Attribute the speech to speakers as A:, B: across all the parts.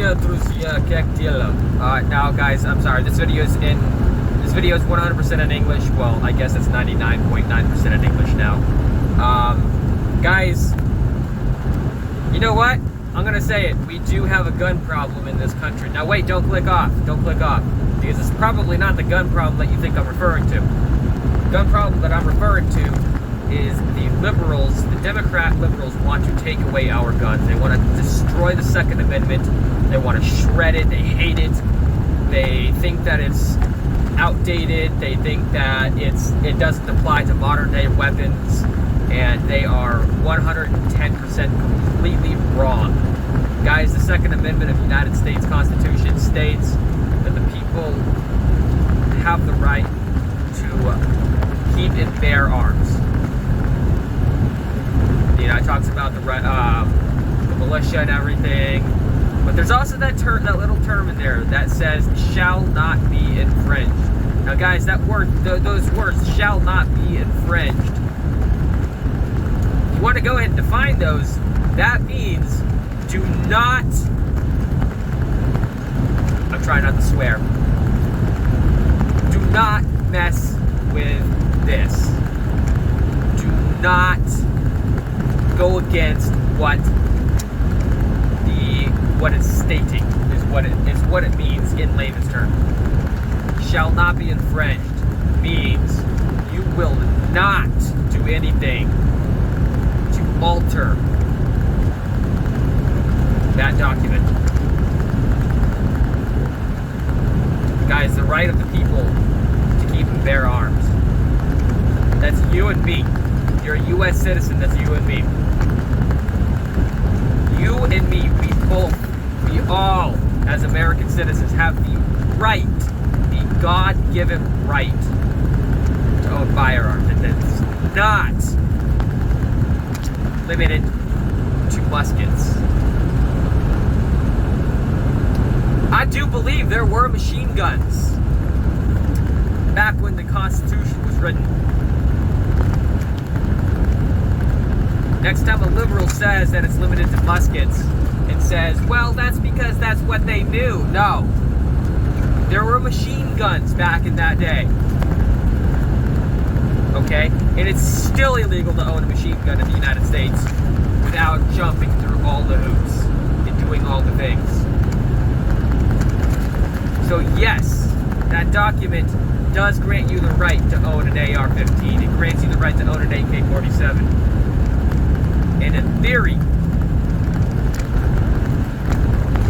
A: dia, Trucia, Kekdila. Now guys, I'm sorry, this video is 100% in English. Well, I guess it's 99.9% in English now. Guys, you know what? I'm gonna say it. We do have a gun problem in this country. Now wait, don't click off. Don't click off. Because it's probably not the gun problem that you think I'm referring to. The gun problem that I'm referring to is the liberals, the Democrat liberals want to take away our guns. They want to destroy the Second Amendment. They want to shred it. They hate it. They think that it's outdated. They think that it doesn't apply to modern day weapons. And they are 110% completely wrong. Guys, the Second Amendment of the United States Constitution states that the people have the right to keep and bear arms. You know, it talks about the militia and everything, but there's also that little term in there that says "shall not be infringed." Now, guys, that word, those words, "shall not be infringed." If you want to go ahead and define those, that means do not. I'm trying not to swear. Do not mess with this. Do not go against what it's stating is what it means in layman's terms. Shall not be infringed means you will not do anything to alter that document. Guys, the right of the people to keep and bear arms. That's you and me. You're a U.S. citizen, that's you and me. You and me, we all, as American citizens, have the right, the God-given right to own firearms. And it's not limited to muskets. I do believe there were machine guns back when the Constitution was written. Next time a liberal says that it's limited to muskets and says, well, that's because that's what they knew. No. There were machine guns back in that day. Okay? And it's still illegal to own a machine gun in the United States without jumping through all the hoops and doing all the things. So yes, that document does grant you the right to own an AR-15. It grants you the right to own an AK-47. And in theory,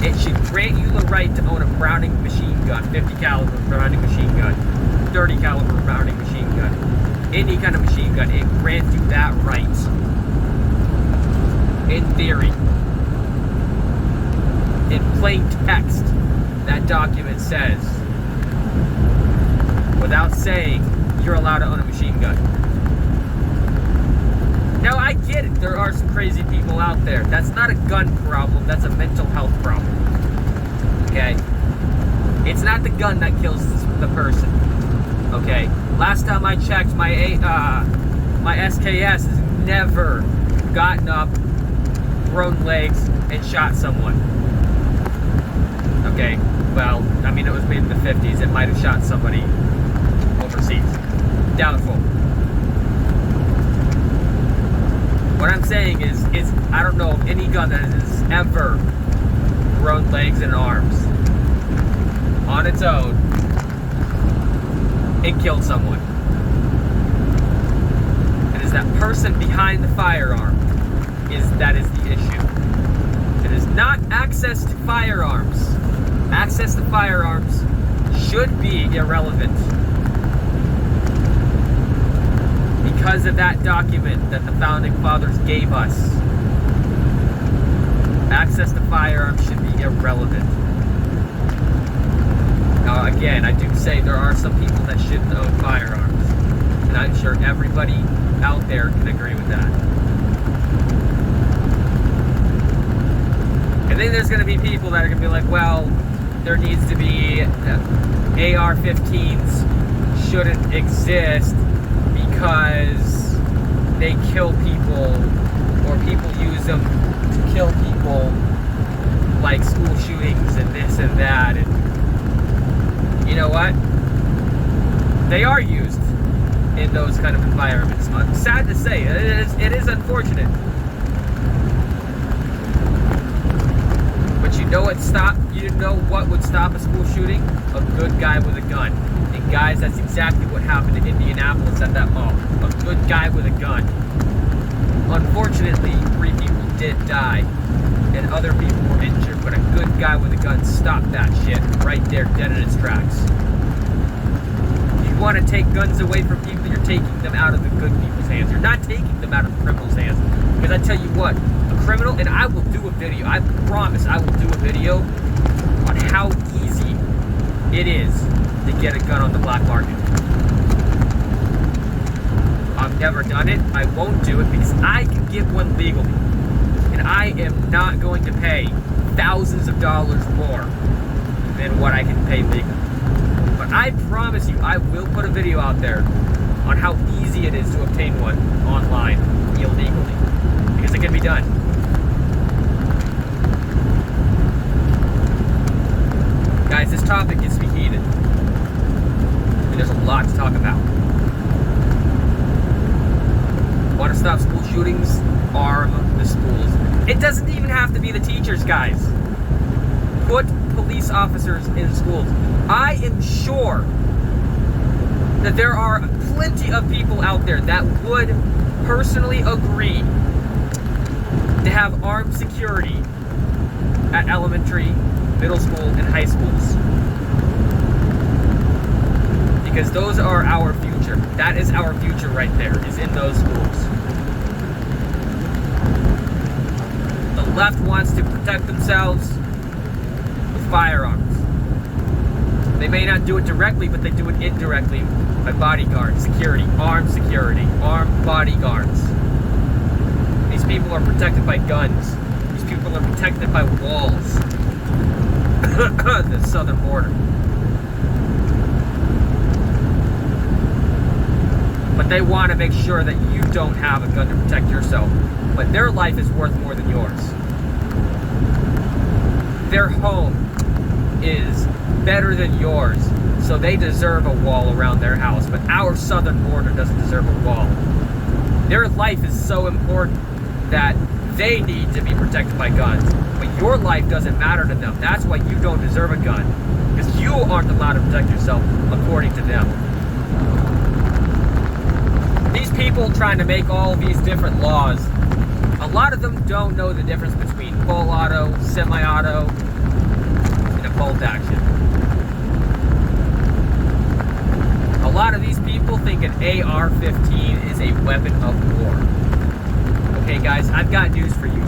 A: it should grant you the right to own a Browning machine gun, 50 caliber Browning machine gun, 30 caliber Browning machine gun, any kind of machine gun. It grants you that right. In theory. In plain text, that document says, without saying, you're allowed to own a machine gun. Now, I get it. There are some crazy people out there. That's not a gun problem. That's a mental health problem. Okay? It's not the gun that kills the person. Okay? Last time I checked, my SKS has never gotten up, thrown legs, and shot someone. Okay? Well, I mean, it was made in the 50s. It might have shot somebody overseas. Doubtful. What I'm saying is I don't know of any gun that has ever grown legs and arms on its own and killed someone. It is that person behind the firearm that is the issue. It is not access to firearms. Access to firearms should be irrelevant because of that document that the Founding Fathers gave us. Access to firearms should be irrelevant. Now, again, I do say there are some people that shouldn't own firearms, and I'm sure everybody out there can agree with that. And then there's going to be people that are going to be like, well, there needs to be AR-15s shouldn't exist because they kill people, or people use them to kill people like school shootings and this and that, and you know what? They are used in those kind of environments. Sad to say, it is unfortunate. But you know what would stop a school shooting? A good guy with a gun. And guys, that's exactly what happened in Indianapolis at that mall. A good guy with a gun. Unfortunately, 3 people did die, and other people were injured, but a good guy with a gun stopped that shit right there, dead in its tracks. If you want to take guns away from people, you're taking them out of the good people's hands. You're not taking them out of the criminals' hands. Because I tell you what, a criminal, and I will do a video, I promise I will do a video on how easy it is to get a gun on the black market. I've never done it. I won't do it because I can get one legally. And I am not going to pay thousands of dollars more than what I can pay legally. But I promise you, I will put a video out there on how easy it is to obtain one online illegally. Because it can be done. Guys, this topic gets me heated. And there's a lot to talk about. Want to stop school shootings? Arm the schools. It doesn't even have to be the teachers, guys. Put police officers in schools. I am sure that there are plenty of people out there that would personally agree to have armed security at elementary, middle school, and high schools. Because those are our future. That is our future right there, is in those schools. The left wants to protect themselves with firearms. They may not do it directly, but they do it indirectly by bodyguards, security, armed bodyguards. These people are protected by guns. These people are protected by walls. The southern border. But they want to make sure that you don't have a gun to protect yourself. But their life is worth more than yours. Their home is better than yours, so they deserve a wall around their house. But our southern border doesn't deserve a wall. Their life is so important that they need to be protected by guns. But your life doesn't matter to them. That's why you don't deserve a gun. Because you aren't allowed to protect yourself according to them. These people trying to make all these different laws, a lot of them don't know the difference between full auto, semi-auto, and a bolt action. A lot of these people think an AR-15 is a weapon of war. Okay guys, I've got news for you.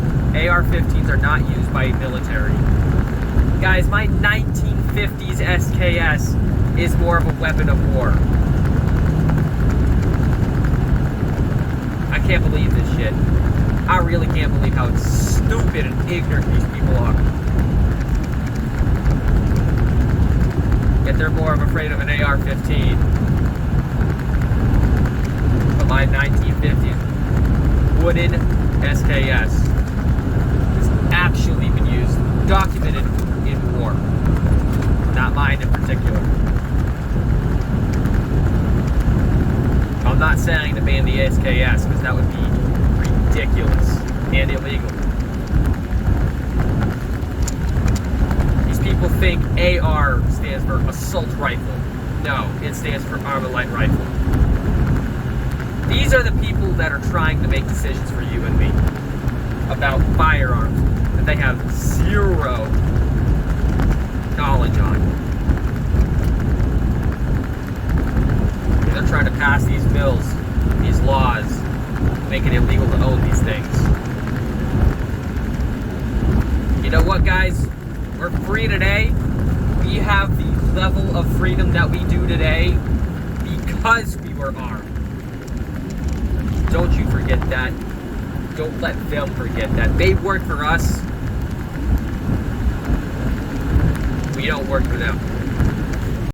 A: AR-15s are not used by military. Guys, my 1950s SKS is more of a weapon of war. I can't believe this shit. I really can't believe how stupid and ignorant these people are. Yet they're more afraid of an AR-15. But my 1950s wooden SKS has actually been used, documented in war. Not mine in particular. I'm not saying to ban the SKS because that would be ridiculous and illegal. These people think AR stands for assault rifle. No, it stands for Armalite rifle. These are the people that are trying to make decisions for you and me about firearms that they have zero knowledge on. They're trying to pass these bills, these laws, make it illegal to own these things. You know what, guys? We're free today. We have the level of freedom that we do today because we were armed. Don't you forget that. Don't let them forget that. They work for us. We don't work for them.